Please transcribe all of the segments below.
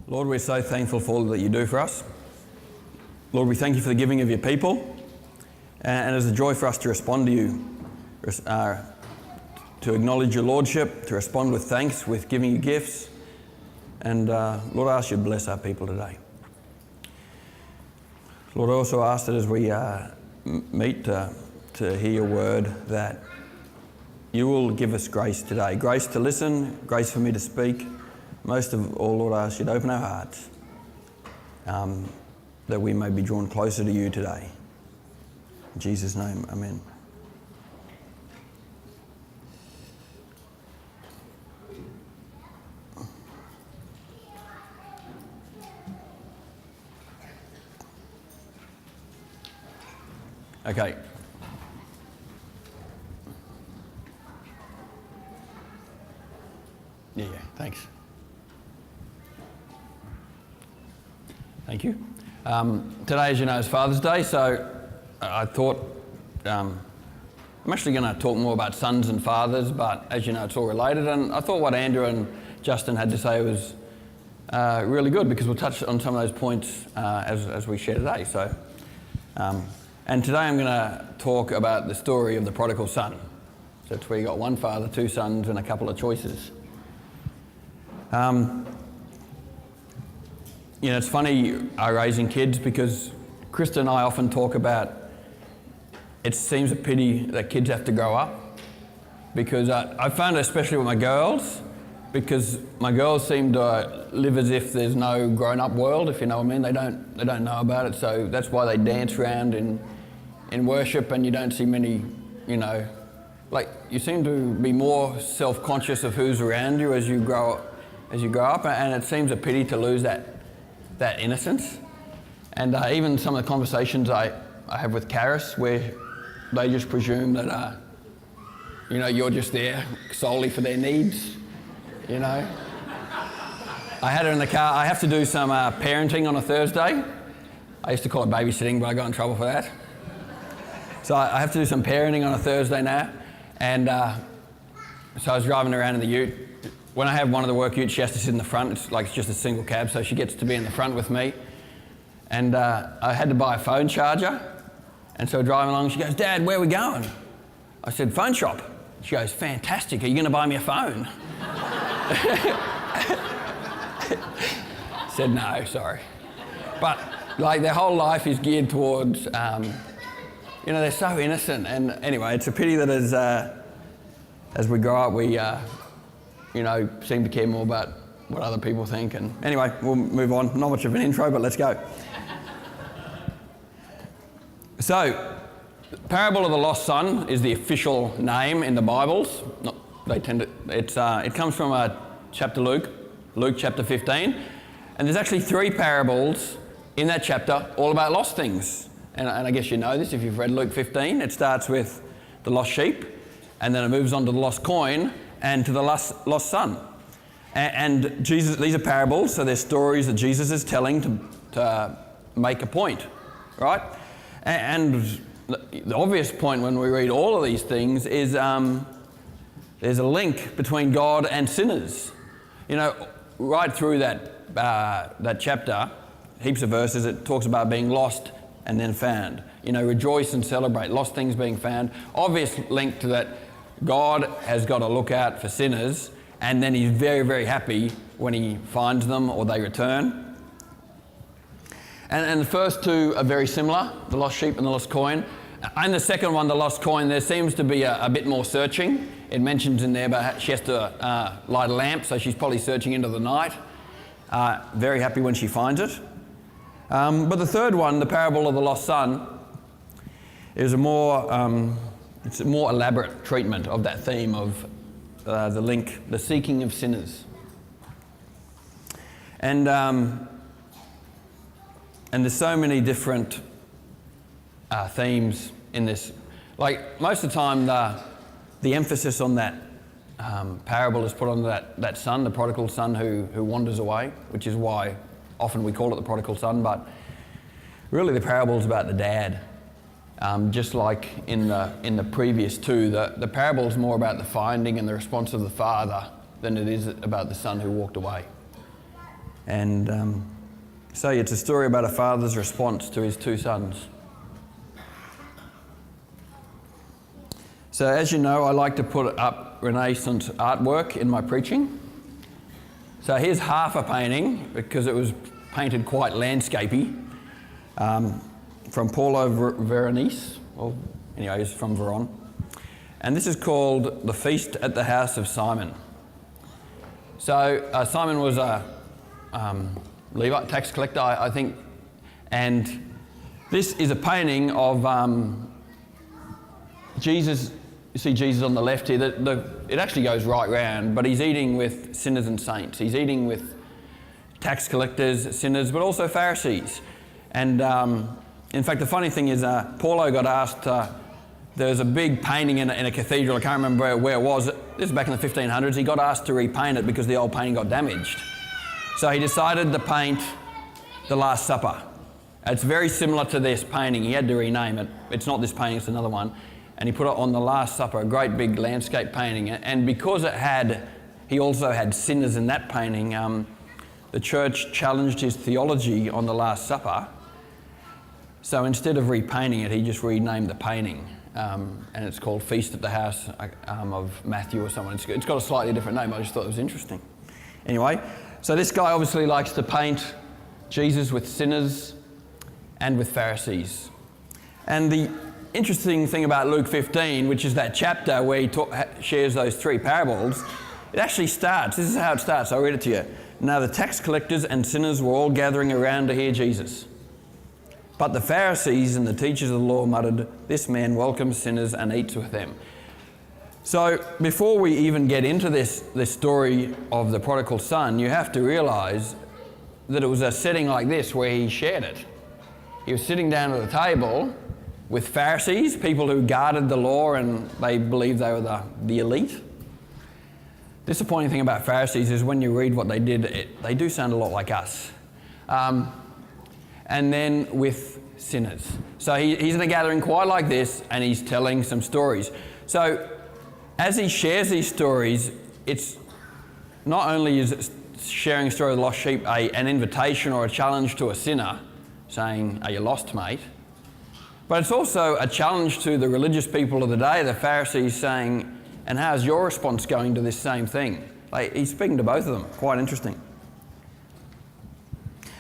Lord, we're so thankful for all that you do for us. Lord, we thank you for the giving of your people, and it's a joy for us to respond to you, to acknowledge your lordship, to respond with thanks, with giving you gifts. And Lord, I ask you to bless our people today. Lord, I also ask that as we meet to hear your word, that you will give us grace today. Grace to listen, grace for me to speak. Most of all, Lord, I ask you to open our hearts, that we may be drawn closer to you today. In Jesus' name, amen. Okay. Yeah, thanks. Thank you. Today, as you know, is Father's Day, so I thought I'm actually going to talk more about sons and fathers, but as you know, it's all related, and I thought what Andrew and Justin had to say was really good, because we'll touch on some of those points as we share today. So, and today I'm going to talk about the story of the prodigal son. So it's where you got one father, two sons, and a couple of choices. You know, it's funny raising kids, because Krista and I often talk about it seems a pity that kids have to grow up, because I found it especially with my girls, because my girls seem to live as if there's no grown-up world, if you know what I mean. They don't know about it, so that's why they dance around in worship, and you don't see many, you know, like you seem to be more self-conscious of who's around you as you grow up, and it seems a pity to lose that innocence. And even some of the conversations I have with Karis, where they just presume that you know, you're just there solely for their needs, you know. I had her in the car. I have to do some parenting on a Thursday. I used to call it babysitting, but I got in trouble for that. So I have to do some parenting on a Thursday now, and so I was driving around in the ute. When I have one of the work utes, she has to sit in the front. It's just a single cab, so she gets to be in the front with me. And I had to buy a phone charger, and so driving along, she goes, "Dad, where are we going?" I said, "Phone shop." She goes, "Fantastic, are you going to buy me a phone?" I said, "No, sorry." But like their whole life is geared towards, you know, they're so innocent. And anyway, it's a pity that as we grow up, we you know, seem to care more about what other people think. And anyway, we'll move on. Not much of an intro, but let's go. So, Parable of the Lost Son is the official name in the Bibles. It comes from chapter Luke chapter 15. And there's actually 3 parables in that chapter all about lost things. And I guess you know this if you've read Luke 15. It starts with the lost sheep, and then it moves on to the lost coin, and to the lost son. And Jesus, these are parables, so they're stories that Jesus is telling to make a point, right? And the obvious point when we read all of these things is there's a link between God and sinners. You know, right through that chapter, heaps of verses, it talks about being lost and then found. You know, rejoice and celebrate, lost things being found. Obvious link to that. God has got to look out for sinners, and then he's very, very happy when he finds them or they return. And the first two are very similar, the lost sheep and the lost coin. And the second one, the lost coin, there seems to be a bit more searching. It mentions in there about she has to light a lamp, so she's probably searching into the night. Very happy when she finds it. But the third one, the parable of the lost son, is it's a more elaborate treatment of that theme of the link, the seeking of sinners. And there's so many different themes in this. Like most of the time, the emphasis on that parable is put on that son, the prodigal son who wanders away, which is why often we call it the prodigal son, but really the parable is about the dad. Just like in the previous two, the parable is more about the finding and the response of the father than it is about the son who walked away. And so it's a story about a father's response to his two sons. So as you know, I like to put up Renaissance artwork in my preaching. So here's half a painting, because it was painted quite landscapey, from Paulo Veronese, or anyway, he's from Veron. And this is called The Feast at the House of Simon. So Simon was a Levite, tax collector, I think, and this is a painting of Jesus. You see Jesus on the left here. It actually goes right round, but he's eating with sinners and saints. He's eating with tax collectors, sinners, but also Pharisees. And in fact, the funny thing is, Paulo got asked, there was a big painting in a cathedral, I can't remember where it was. This is back in the 1500s. He got asked to repaint it because the old painting got damaged. So he decided to paint the Last Supper. It's very similar to this painting. He had to rename it. It's not this painting, it's another one. And he put it on the Last Supper, a great big landscape painting. And because he also had sinners in that painting, the church challenged his theology on the Last Supper. So instead of repainting it, he just renamed the painting. And it's called Feast at the House of Matthew or someone. It's got a slightly different name. I just thought it was interesting. Anyway, so this guy obviously likes to paint Jesus with sinners and with Pharisees. And the interesting thing about Luke 15, which is that chapter where he shares those three parables, it actually starts. This is how it starts. I'll read it to you. Now the tax collectors and sinners were all gathering around to hear Jesus. But the Pharisees and the teachers of the law muttered, "This man welcomes sinners and eats with them." So before we even get into this story of the prodigal son, you have to realise that it was a setting like this where he shared it. He was sitting down at the table with Pharisees, people who guarded the law and they believed they were the elite. Disappointing thing about Pharisees is when you read what they did, they do sound a lot like us. And then with sinners. So he's in a gathering quite like this, and he's telling some stories. So as he shares these stories, it's not only is sharing a story of the lost sheep an invitation or a challenge to a sinner, saying, "Are you lost, mate?" But it's also a challenge to the religious people of the day, the Pharisees, saying, "And how's your response going to this same thing?" He's speaking to both of them. Quite interesting.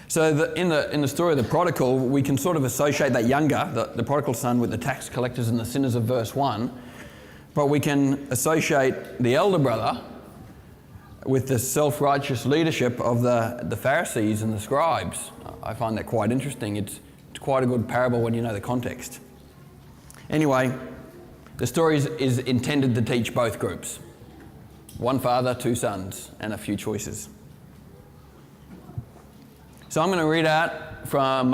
So in the story of the prodigal, we can sort of associate that younger, the prodigal son, with the tax collectors and the sinners of verse 1. But we can associate the elder brother with the self-righteous leadership of the Pharisees and the scribes. I find that quite interesting. It's quite a good parable when you know the context. Anyway, the story is intended to teach both groups. One father, two sons, and a few choices. So I'm going to read out from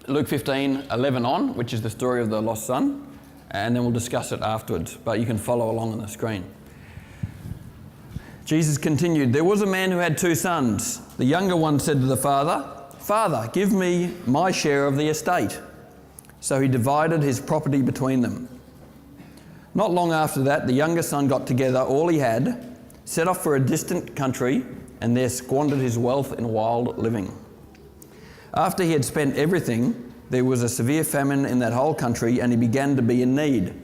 Luke 15:11 on, which is the story of the lost son, and then we'll discuss it afterwards, but you can follow along on the screen. Jesus continued, "There was a man who had two sons. The younger one said to the father, 'Father, give me my share of the estate.' So he divided his property between them. Not long after that, the younger son got together all he had, set off for a distant country, and there squandered his wealth in wild living. After he had spent everything, there was a severe famine in that whole country, and he began to be in need.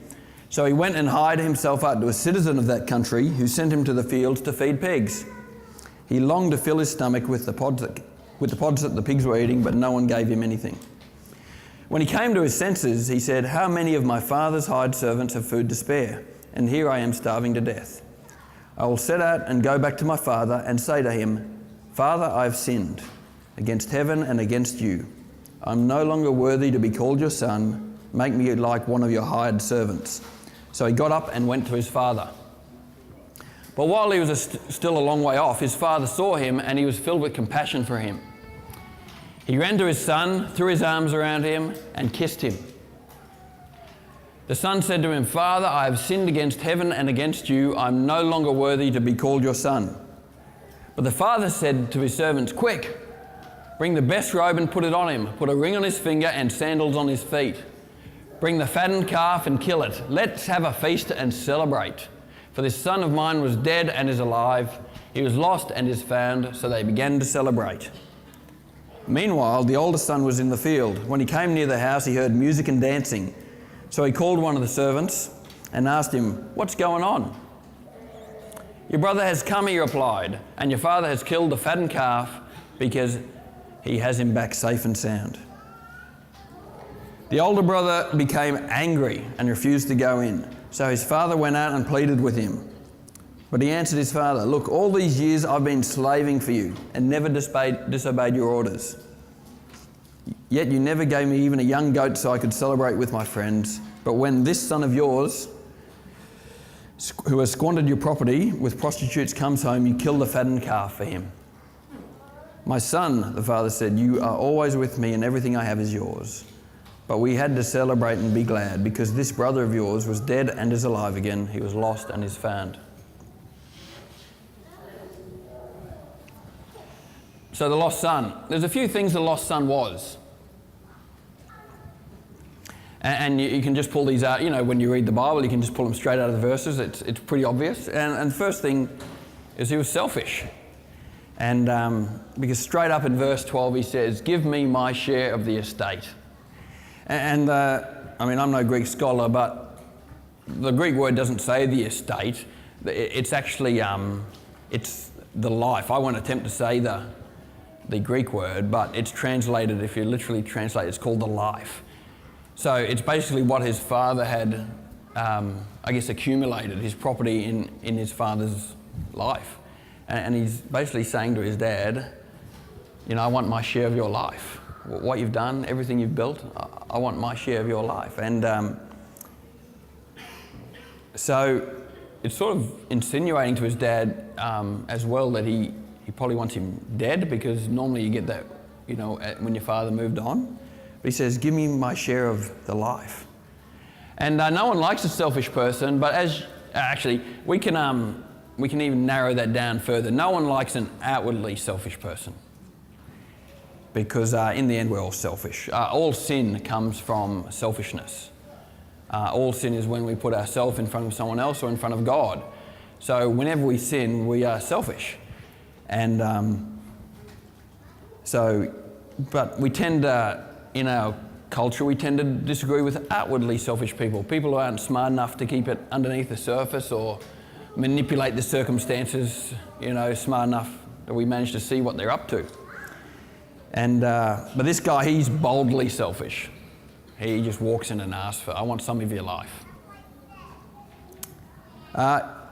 So he went and hired himself out to a citizen of that country, who sent him to the fields to feed pigs. He longed to fill his stomach with the pods that the pigs were eating, but no one gave him anything. When he came to his senses, he said, 'How many of my father's hired servants have food to spare? And here I am starving to death. I will set out and go back to my father and say to him, Father, I have sinned against heaven and against you. I am no longer worthy to be called your son. Make me like one of your hired servants.' So he got up and went to his father. But while he was still a long way off, his father saw him, and he was filled with compassion for him. He ran to his son, threw his arms around him, and kissed him. The son said to him, 'Father, I have sinned against heaven and against you. I am no longer worthy to be called your son.' But the father said to his servants, 'Quick, bring the best robe and put it on him. Put a ring on his finger and sandals on his feet. Bring the fattened calf and kill it. Let's have a feast and celebrate. For this son of mine was dead and is alive. He was lost and is found, so they began to celebrate. Meanwhile, the older son was in the field. When he came near the house, he heard music and dancing. So he called one of the servants and asked him, "What's going on?" "Your brother has come," he replied, "and your father has killed the fattened calf because he has him back safe and sound." The older brother became angry and refused to go in. So his father went out and pleaded with him. But he answered his father, "Look, all these years I've been slaving for you and never disobeyed your orders. Yet you never gave me even a young goat so I could celebrate with my friends. But when this son of yours, who has squandered your property with prostitutes, comes home, you kill the fattened calf for him." "My son," the father said, "you are always with me and everything I have is yours. But we had to celebrate and be glad because this brother of yours was dead and is alive again. He was lost and is found." So the lost son. There's a few things the lost son was. And you can just pull these out, when you read the Bible, you can just pull them straight out of the verses. It's pretty obvious. And the first thing is he was selfish. And because straight up in verse 12 he says, "Give me my share of the estate." And I'm no Greek scholar, but the Greek word doesn't say the estate. It's actually, it's the life. I won't attempt to say the Greek word, but it's translated, if you literally translate, it's called the life. So it's basically what his father had, accumulated, his property in his father's life. And he's basically saying to his dad, I want my share of your life. What you've done, everything you've built, I want my share of your life. And so it's sort of insinuating to his dad as well that he probably wants him dead, because normally you get that, when your father moved on. But he says, "Give me my share of the life." And no one likes a selfish person, but we can even narrow that down further. No one likes an outwardly selfish person, because in the end we're all selfish. All sin comes from selfishness. All sin is when we put ourselves in front of someone else or in front of God. So whenever we sin, we are selfish. And but we tend to, in our culture, we tend to disagree with outwardly selfish people who aren't smart enough to keep it underneath the surface or manipulate the circumstances, smart enough that we manage to see what they're up to. And but this guy, he's boldly selfish. He just walks in and asks for, "I want some of your life."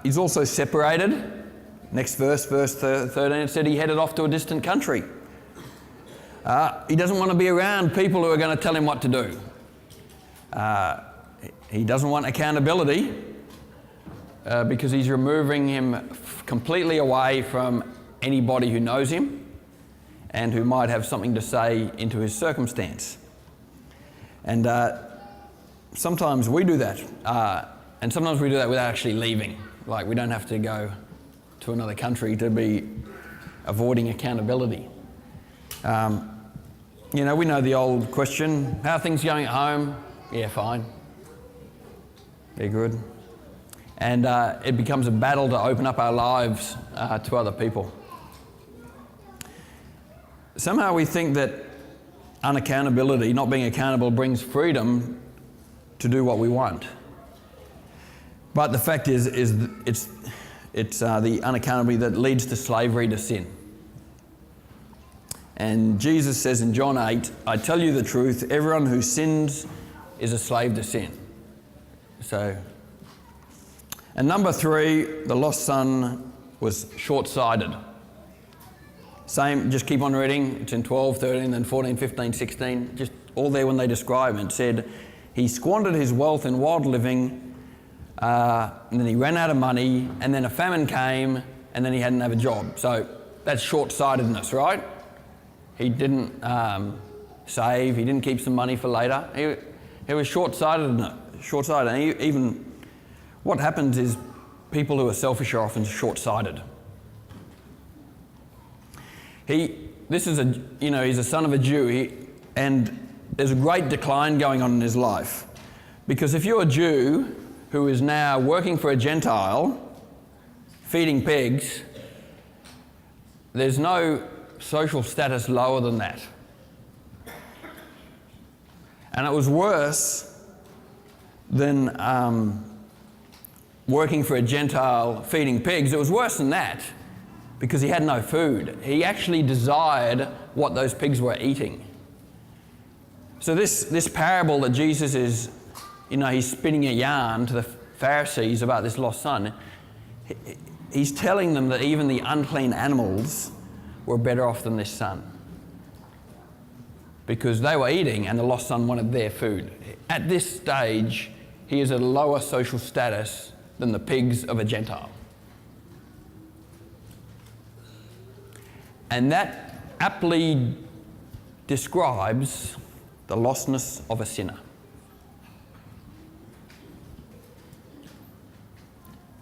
He's also separated. Next verse 13, it said he headed off to a distant country. He doesn't want to be around people who are going to tell him what to do. He doesn't want accountability because he's removing him completely away from anybody who knows him and who might have something to say into his circumstance. And sometimes we do that. And sometimes we do that without actually leaving. Like, we don't have to go to another country to be avoiding accountability. We know the old question, "How are things going at home?" "Yeah, fine." "They're good." And it becomes a battle to open up our lives to other people. Somehow we think that unaccountability, not being accountable, brings freedom to do what we want. But the fact is it's the unaccountability that leads to slavery to sin. And Jesus says in John 8, "I tell you the truth, everyone who sins is a slave to sin." So, and number 3, the lost son was short-sighted. Same, just keep on reading. It's in 12, 13, then 14, 15, 16. Just all there when they describe it. It said, he squandered his wealth in wild living, and then he ran out of money, and then a famine came, and then he hadn't have a job. So that's short-sightedness, right? He didn't save. He didn't keep some money for later. He was short-sighted. And even what happens is people who are selfish are often short-sighted. He's a son of a Jew, and there's a great decline going on in his life. Because if you're a Jew who is now working for a Gentile, feeding pigs, there's no social status lower than that. And it was worse than working for a Gentile feeding pigs. It was worse than that because he had no food. He actually desired what those pigs were eating. So this parable that Jesus is, he's spinning a yarn to the Pharisees about this lost son, he's telling them that even the unclean animals were better off than this son, because they were eating and the lost son wanted their food. At this stage, he is at a lower social status than the pigs of a Gentile. And that aptly describes the lostness of a sinner.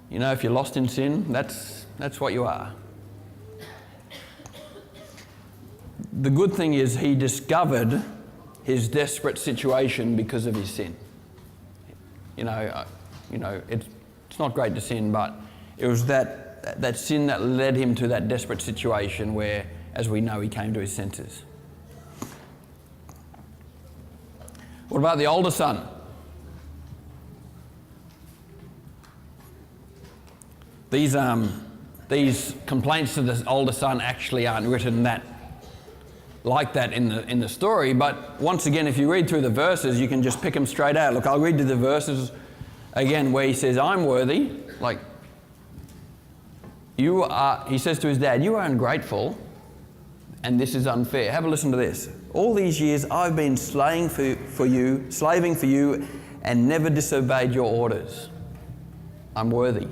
If you're lost in sin, that's what you are. The good thing is he discovered his desperate situation because of his sin. It's not great to sin, but it was that sin that led him to that desperate situation where, as we know, he came to his senses. What about the older son? These complaints to the older son actually aren't written like that in the story, but once again, if you read through the verses, you can just pick them straight out. Look, I'll read to the verses again where he says, I'm worthy. Like, he says to his dad, you are ungrateful and this is unfair. Have a listen to this. All these years I've been slaving for you and never disobeyed your orders. I'm worthy.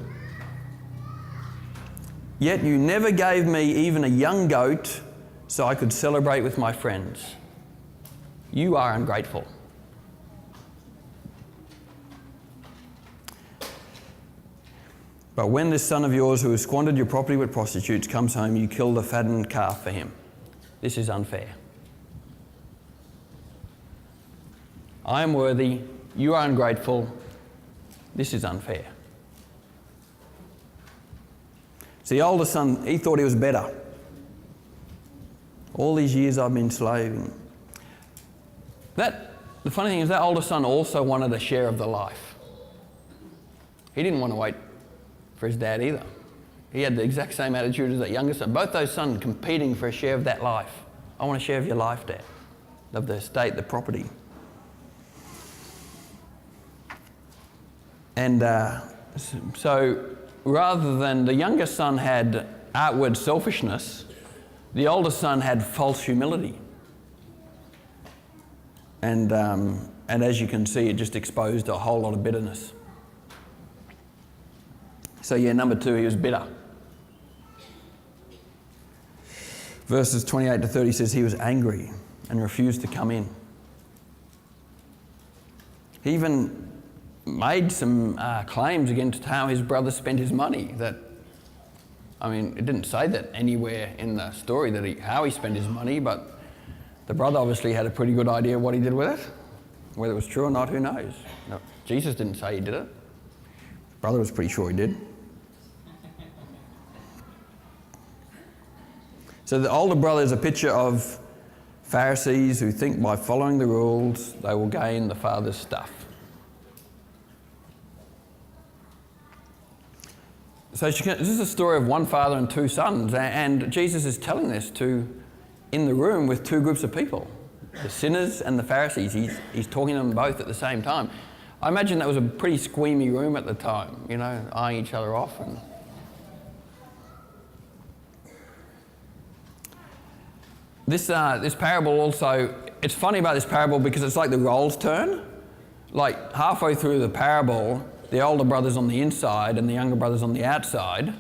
Yet you never gave me even a young goat so I could celebrate with my friends. You are ungrateful. But when this son of yours who has squandered your property with prostitutes comes home, you kill the fattened calf for him. This is unfair. I am worthy, you are ungrateful. This is unfair. See, the older son, he thought he was better. All these years I've been slaving. The funny thing is that older son also wanted a share of the life. He didn't want to wait for his dad either. He had the exact same attitude as that younger son. Both those sons competing for a share of that life. I want a share of your life, Dad, of the estate, the property. And so rather than the younger son had outward selfishness, the older son had false humility. And as you can see, it just exposed a whole lot of bitterness. So number 2, he was bitter. Verses 28 to 30 says he was angry and refused to come in. He even made some claims against how his brother spent his money. It didn't say that anywhere in the story how he spent his money, but the brother obviously had a pretty good idea what he did with it. Whether it was true or not, who knows? No, Jesus didn't say he did it. His brother was pretty sure he did. So the older brother is a picture of Pharisees who think by following the rules they will gain the father's stuff. So this is a story of one father and 2 sons, and Jesus is telling this in the room with 2 groups of people, the sinners and the Pharisees. He's talking to them both at the same time. I imagine that was a pretty squeamy room at the time, eyeing each other off. And this parable also, it's funny about this parable because it's like the roles turn. Like halfway through the parable, the older brother's on the inside and the younger brother's on the outside.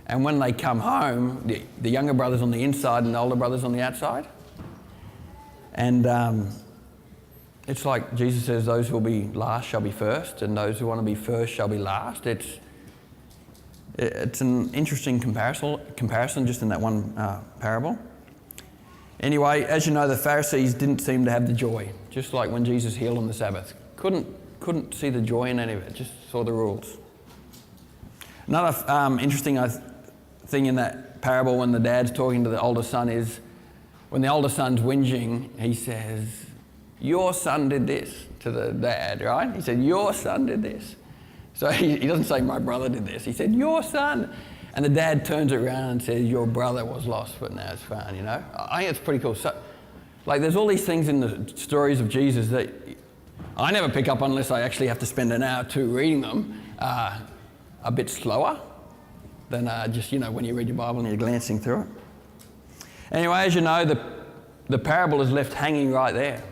And when they come home, the younger brother's on the inside and the older brother's on the outside. And it's like Jesus says, those who will be last shall be first, and those who want to be first shall be last. It's an interesting comparison just in that one parable. Anyway, as you know, the Pharisees didn't seem to have the joy, just like when Jesus healed on the Sabbath. Couldn't see the joy in any of it, just saw the rules. Another interesting thing in that parable when the dad's talking to the older son is, when the older son's whinging, he says, your son did this to the dad, right? He said, your son did this. So he doesn't say, my brother did this. He said, your son. And the dad turns around and says, your brother was lost, but now it's found, you know? I think it's pretty cool. So, like, there's all these things in the stories of Jesus that I never pick up unless I actually have to spend an hour or two reading them, a bit slower than just, you know, when you read your Bible and you're glancing through it. Anyway, as you know, the parable is left hanging right there.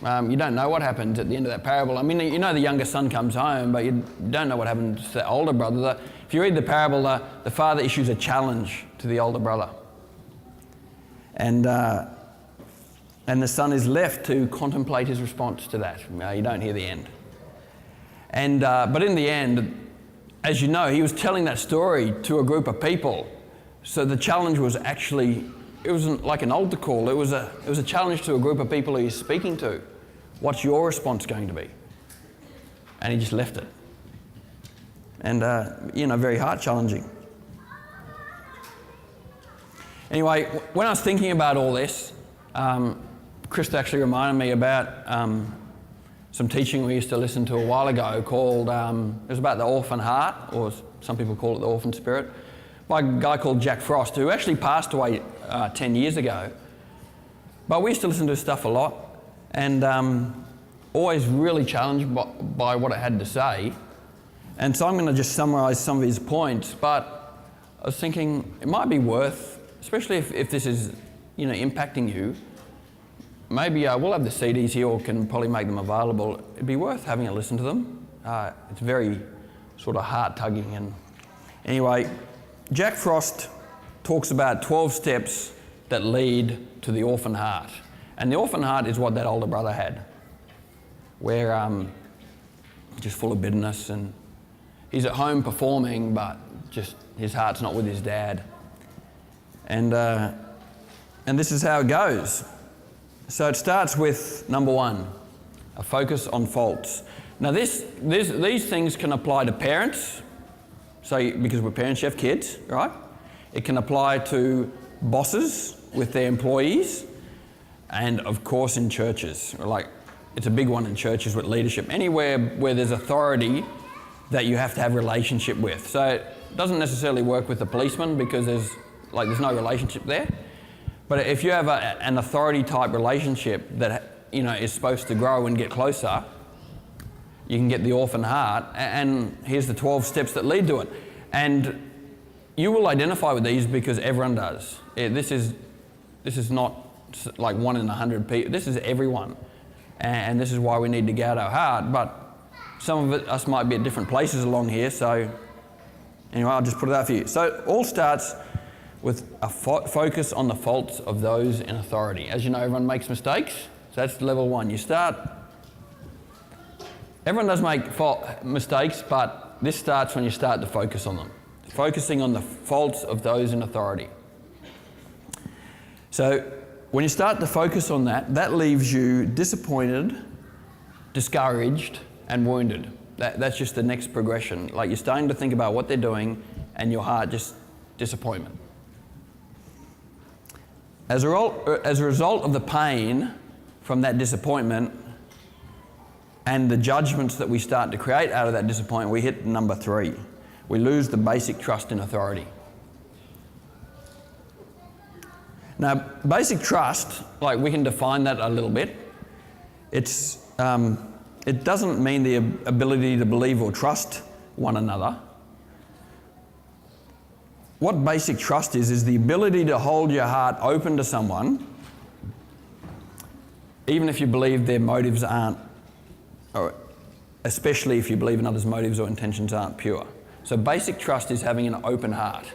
You don't know what happens at the end of that parable. I mean, you know the younger son comes home, but you don't know what happens to the older brother. If you read the parable, the father issues a challenge to the older brother. And the son is left to contemplate his response to that. You don't hear the end. But in the end, as you know, he was telling that story to a group of people. So the challenge was actually, it wasn't like an altar call. It was a challenge to a group of people he's speaking to. What's your response going to be? And he just left it. And, very heart challenging. Anyway, when I was thinking about all this, Krista actually reminded me about some teaching we used to listen to a while ago called, it was about the orphan heart, or some people call it the orphan spirit, by a guy called Jack Frost, who actually passed away 10 years ago. But we used to listen to his stuff a lot, and always really challenged by what it had to say. And so I'm going to just summarise some of his points, but I was thinking it might be worth, especially if this is, impacting you, maybe we'll have the CDs here or can probably make them available. It'd be worth having a listen to them. It's very sort of heart-tugging. And anyway, Jack Frost talks about 12 steps that lead to the orphan heart. And the orphan heart is what that older brother had, where just full of bitterness, and he's at home performing, but just his heart's not with his dad. And this is how it goes. So it starts with number 1, a focus on faults. Now these things can apply to parents, so because we're parents, you have kids, right? It can apply to bosses with their employees, and of course in churches. Like, it's a big one in churches with leadership. Anywhere where there's authority that you have to have a relationship with. So it doesn't necessarily work with the policeman because there's no relationship there. But if you have an authority type relationship that is supposed to grow and get closer, you can get the orphan heart. And here's the 12 steps that lead to it. And you will identify with these because everyone does. This is not like 1 in 100 people. This is everyone. And this is why we need to guard our heart. But some of us might be at different places along here. So anyway, I'll just put it out for you. So it all starts with a focus on the faults of those in authority. As you know, everyone makes mistakes. So that's level 1. Everyone does make mistakes, but this starts when you start to focus on them. Focusing on the faults of those in authority. So when you start to focus on that leaves you disappointed, discouraged, and wounded. That's just the next progression. Like, you're starting to think about what they're doing, and your heart just disappointment. As a result of the pain from that disappointment and the judgments that we start to create out of that disappointment, we hit number 3. We lose the basic trust in authority. Now, basic trust, like, we can define that a little bit. It doesn't mean the ability to believe or trust one another. What basic trust is the ability to hold your heart open to someone, even if you believe their motives aren't, or especially if you believe another's motives or intentions aren't pure. So basic trust is having an open heart.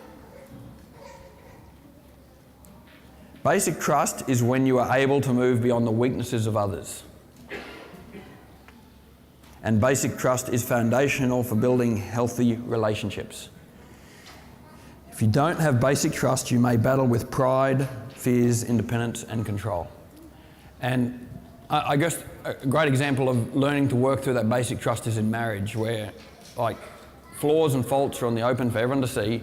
Basic trust is when you are able to move beyond the weaknesses of others. And basic trust is foundational for building healthy relationships. If you don't have basic trust, you may battle with pride, fears, independence, and control. And I guess a great example of learning to work through that basic trust is in marriage, where, like, flaws and faults are on the open for everyone to see,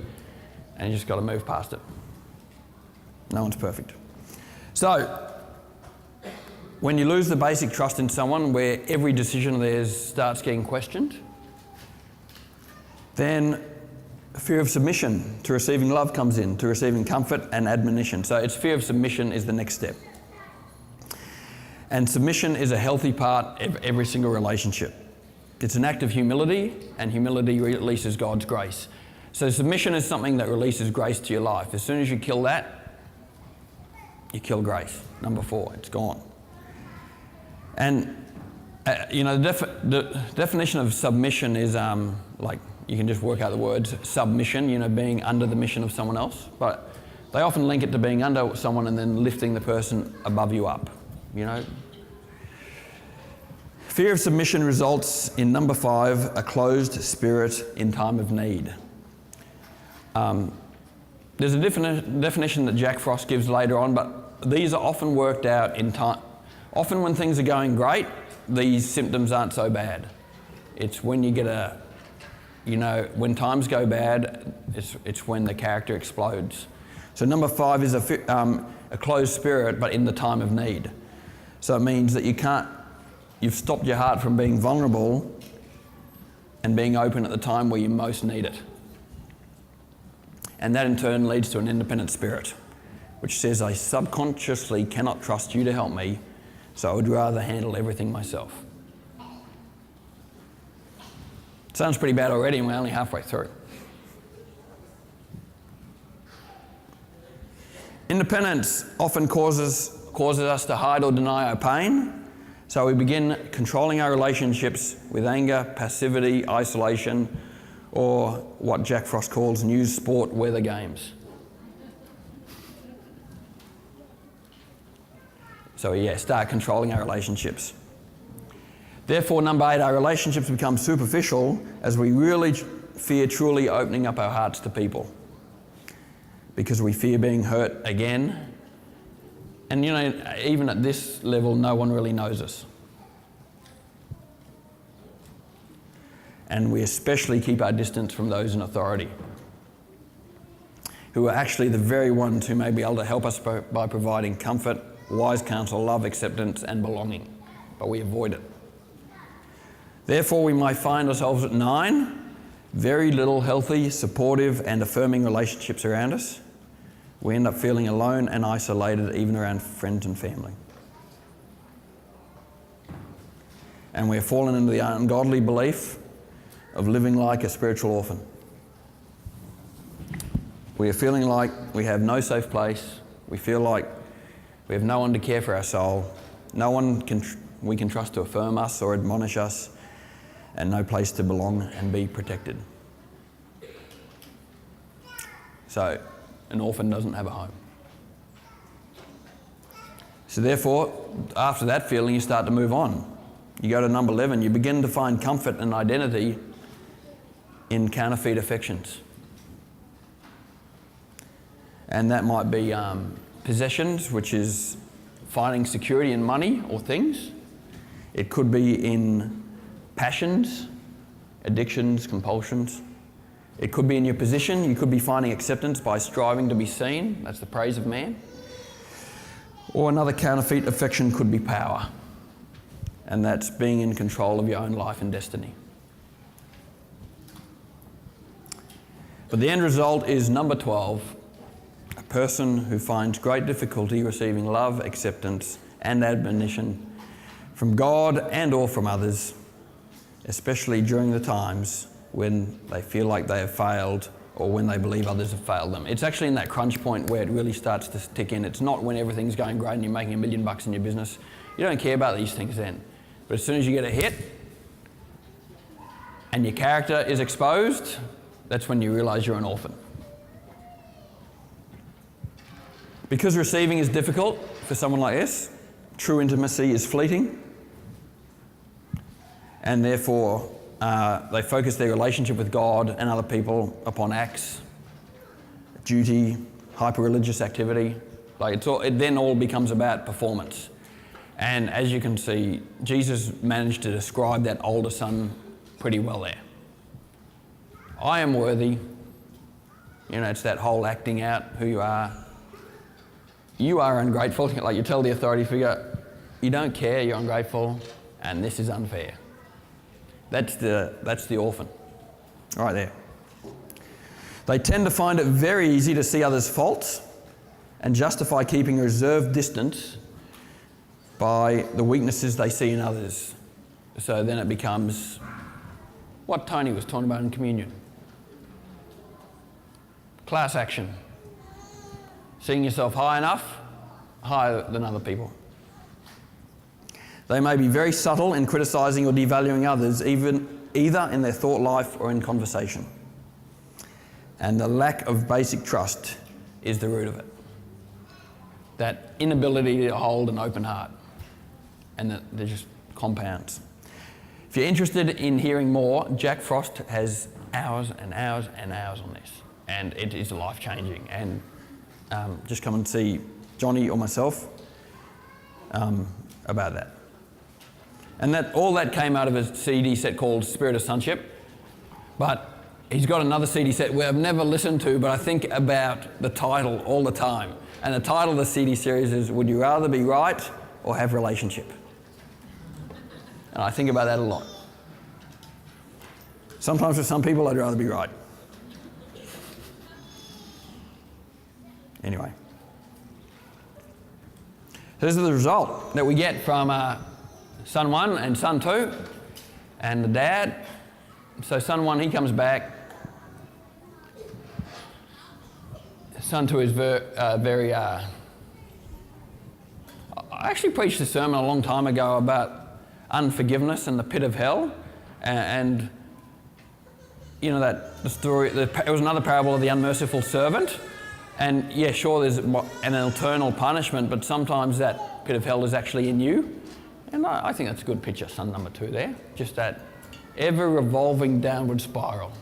And you just got to move past it. No one's perfect. So, when you lose the basic trust in someone where every decision of theirs starts getting questioned, then fear of submission to receiving love comes in, to receiving comfort and admonition. So it's fear of submission is the next step. And submission is a healthy part of every single relationship. It's an act of humility, and humility releases God's grace. So submission is something that releases grace to your life. As soon as you kill that, you kill grace. Number 4, it's gone. And the definition of submission is like, you can just work out the words submission, being under the mission of someone else. But they often link it to being under someone and then lifting the person above you up, Fear of submission results in number 5, a closed spirit in time of need. There's a definition that Jack Frost gives later on, but these are often worked out in time. Often when things are going great, these symptoms aren't so bad. It's when you get when times go bad, it's when the character explodes. So number 5 is a closed spirit, but in the time of need. So it means that you've stopped your heart from being vulnerable and being open at the time where you most need it. And that in turn leads to an independent spirit, which says, I subconsciously cannot trust you to help me, so I would rather handle everything myself. Sounds pretty bad already, and we're only halfway through. Independence often causes us to hide or deny our pain, so we begin controlling our relationships with anger, passivity, isolation, or what Jack Frost calls news, sport, weather games. So start controlling our relationships. Therefore, number 8, our relationships become superficial as we really fear truly opening up our hearts to people, because we fear being hurt again. And even at this level, no one really knows us. And we especially keep our distance from those in authority, who are actually the very ones who may be able to help us by providing comfort, wise counsel, love, acceptance, and belonging. But we avoid it. Therefore, we might find ourselves at 9, very little healthy, supportive, and affirming relationships around us. We end up feeling alone and isolated, even around friends and family. And we're fallen into the ungodly belief of living like a spiritual orphan. We are feeling like we have no safe place. We feel like we have no one to care for our soul. No one we can trust to affirm us or admonish us, and no place to belong and be protected. So, an orphan doesn't have a home. So therefore, after that feeling, you start to move on. You go to number 11, you begin to find comfort and identity in counterfeit affections. And that might be possessions, which is finding security in money or things. It could be in passions, addictions, compulsions. It could be in your position. You could be finding acceptance by striving to be seen. That's the praise of man. Or another counterfeit affection could be power. And that's being in control of your own life and destiny. But the end result is number 12, a person who finds great difficulty receiving love, acceptance, and admonition from God and or from others, especially during the times when they feel like they have failed or when they believe others have failed them. It's actually in that crunch point where it really starts to tick in. It's not when everything's going great and you're making $1 million in your business. You don't care about these things then. But as soon as you get a hit and your character is exposed, that's when you realise you're an orphan. Because receiving is difficult for someone like this, true intimacy is fleeting, and therefore they focus their relationship with God and other people upon acts, duty, hyper-religious activity. It then all becomes about performance. And as you can see, Jesus managed to describe that older son pretty well there. I am worthy. You know, it's that whole acting out who you are. You are ungrateful. Like you tell the authority figure, you don't care, you're ungrateful, and this is unfair. That's the orphan, right there. They tend to find it very easy to see others' faults and justify keeping a reserved distance by the weaknesses they see in others. So then it becomes what Tony was talking about in communion. Class action. Seeing yourself high enough, higher than other people. They may be very subtle in criticising or devaluing others, either in their thought life or in conversation. And the lack of basic trust is the root of it. That inability to hold an open heart. And that they're just compounds. If you're interested in hearing more, Jack Frost has hours and hours and hours on this. And it is life-changing. And just come and see Johnny or myself about that. And all that came out of a CD set called Spirit of Sonship. But he's got another CD set where I've never listened to, but I think about the title all the time. And the title of the CD series is, Would You Rather Be Right or Have Relationship? And I think about that a lot. Sometimes for some people, I'd rather be right. Anyway. This is the result that we get from son 1 and son 2 and the dad. So son 1, he comes back. Son 2 is very... I actually preached a sermon a long time ago about unforgiveness and the pit of hell. And you know that the story, it was another parable of the unmerciful servant. And yeah, sure, there's an eternal punishment, but sometimes that pit of hell is actually in you. And I think that's a good picture, son number 2 there. Just that ever-revolving downward spiral.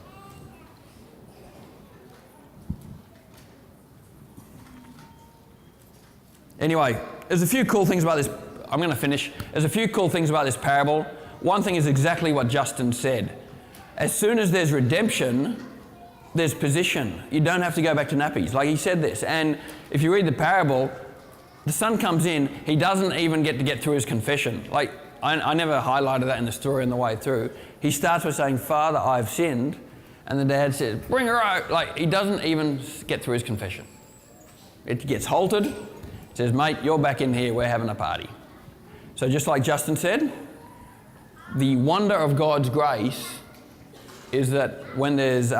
Anyway, there's a few cool things about this. I'm going to finish. There's a few cool things about this parable. One thing is exactly what Justin said. As soon as there's redemption, there's position. You don't have to go back to nappies. Like he said this. And if you read the parable, the son comes in, he doesn't even get through his confession. Like, I never highlighted that in the story on the way through. He starts by saying, Father, I've sinned. And the dad says, bring her out. Like, he doesn't even get through his confession. It gets halted. It says, mate, you're back in here. We're having a party. So just like Justin said, the wonder of God's grace is that when there's,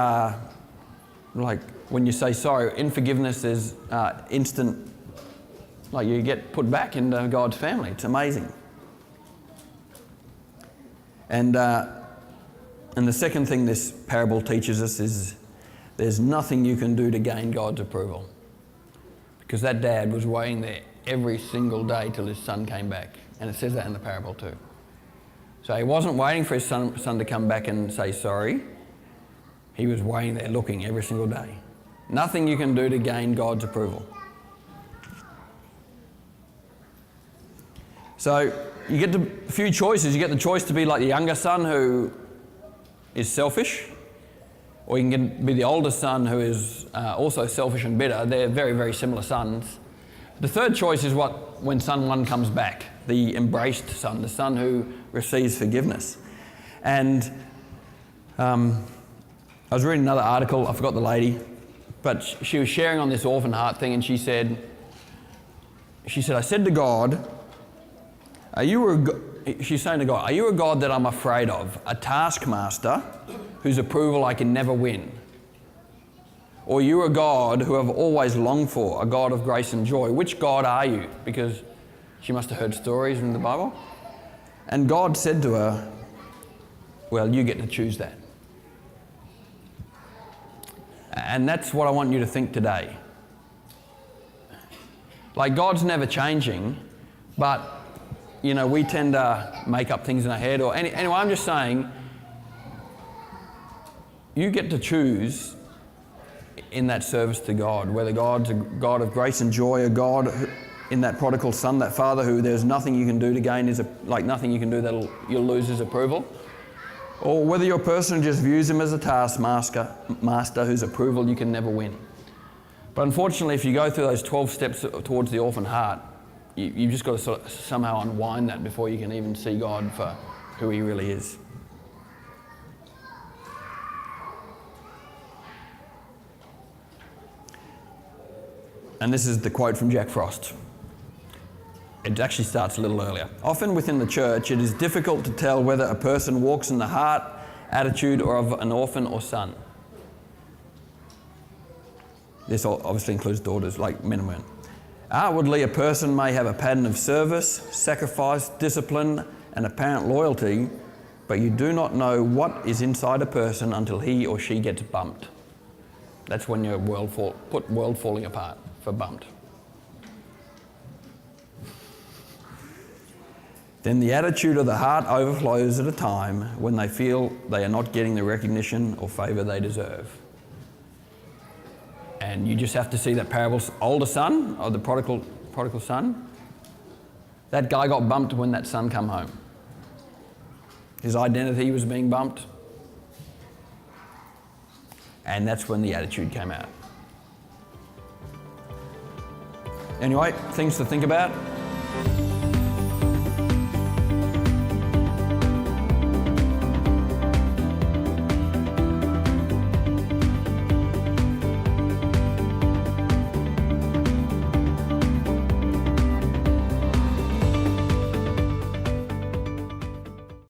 like when you say sorry, in forgiveness, there's instant, like you get put back into God's family. It's amazing. And the second thing this parable teaches us is there's nothing you can do to gain God's approval. Because that dad was waiting there every single day till his son came back. And it says that in the parable too. So he wasn't waiting for his son to come back and say sorry. He was waiting there looking every single day. Nothing you can do to gain God's approval. So you get a few choices. You get the choice to be like the younger son who is selfish, or you can be the older son who is also selfish and bitter. They're very, very similar sons. The third choice is when son 1 comes back, the embraced son, the son who receives forgiveness. And I was reading another article, I forgot the lady, but she was sharing on this orphan heart thing, and she said, I said to God, she's saying to God, are you a God that I'm afraid of? A taskmaster whose approval I can never win? Or are you a God who I've always longed for, a God of grace and joy? Which God are you? Because she must have heard stories in the Bible. And God said to her, well, you get to choose that. And that's what I want you to think today. Like, God's never changing, but, you know, we tend to make up things in our head. Anyway, I'm just saying, you get to choose in that service to God, whether God's a God of grace and joy, a God in that prodigal son, that father who there's nothing you can do to gain nothing you can do you'll lose his approval, or whether your person just views him as a taskmaster whose approval you can never win. But unfortunately, if you go through those 12 steps towards the orphan heart, you've just got to sort of somehow unwind that before you can even see God for who he really is. And this is the quote from Jack Frost. It actually starts a little earlier. Often within the church, it is difficult to tell whether a person walks in the heart, attitude, or of an orphan or son. This obviously includes daughters, like men and women. Outwardly, a person may have a pattern of service, sacrifice, discipline, and apparent loyalty, but you do not know what is inside a person until he or she gets bumped. That's when your world falling apart, for bumped. Then the attitude of the heart overflows at a time when they feel they are not getting the recognition or favour they deserve. And you just have to see that parable's older son, or the prodigal son. That guy got bumped when that son come home. His identity was being bumped. And that's when the attitude came out. Anyway, things to think about.